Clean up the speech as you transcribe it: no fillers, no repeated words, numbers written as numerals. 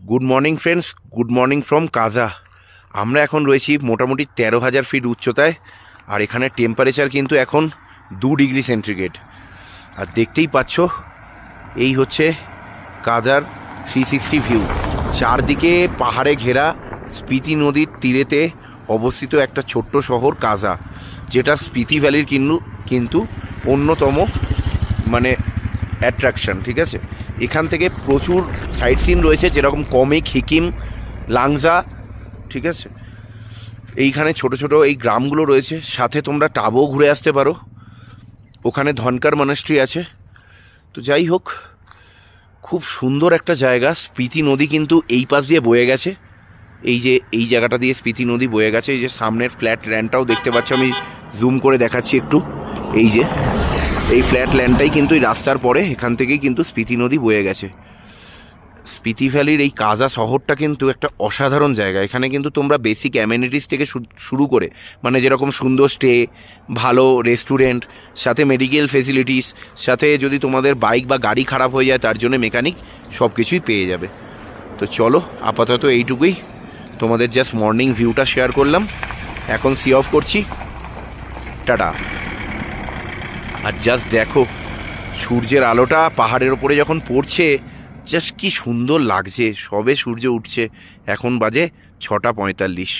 Good morning friends, good morning from কাজা। আমরা এখন রয়েছি মোটামুটি 13,000 ফিট উচ্চতায়, আর এখানে টেম্পারেচার কিন্তু এখন 2 ডিগ্রি সেন্টিগ্রেড। আর দেখতেই পাচ্ছ এই হচ্ছে কাজার 360 ভিউ। চারদিকে পাহাড়ে ঘেরা স্পিতি নদীর তীরেতে অবস্থিত একটা ছোট্ট শহর কাজা, যেটা স্পিতি ভ্যালির কিন্তু অন্যতম অ্যাট্রাকশন। ঠিক আছে, এখান থেকে প্রচুর সাইট সিন রয়েছে, যেরকম কমিক, হিকিম, লাংজা। ঠিক আছে, এইখানে ছোট ছোট এই গ্রামগুলো রয়েছে, সাথে তোমরা টাবও ঘুরে আসতে পারো। ওখানে ধনকার মনাস্ট্রি আছে। তো যাই হোক, খুব সুন্দর একটা জায়গা। স্পিতি নদী কিন্তু এই পাশ দিয়ে বয়ে গেছে, এই জায়গাটা দিয়ে স্পিতি নদী বয়ে গেছে। এই যে সামনের ফ্ল্যাট ল্যান্ডটাও দেখতে পাচ্ছ, আমি জুম করে দেখাচ্ছি একটু। এই ফ্ল্যাট ল্যান্ডটাই কিন্তু এই রাস্তার পরে, এখান থেকেই কিন্তু স্পিতি নদী বয়ে গেছে। স্পিতি ভ্যালির এই কাজা শহরটা কিন্তু একটা অসাধারণ জায়গা। এখানে কিন্তু তোমরা বেসিক অ্যামেনিটিস থেকে শুরু করে, যেরকম সুন্দর স্টে, ভালো রেস্টুরেন্ট, সাথে মেডিকেল ফেসিলিটিস, সাথে যদি তোমাদের বাইক বা গাড়ি খারাপ হয়ে যায় তার জন্য মেকানিক, সব কিছুই পেয়ে যাবে। তো চলো, আপাতত এইটুকুই, তোমাদের জাস্ট মর্নিং ভিউটা শেয়ার করলাম। এখন সি অফ করছি, টাটা। আর জাস্ট দেখো, সূর্যের আলোটা পাহাড়ের ওপরে যখন পড়ছে, জাস্ট কি সুন্দর লাগছে। সবে সূর্য উঠছে, এখন বাজে 6:45।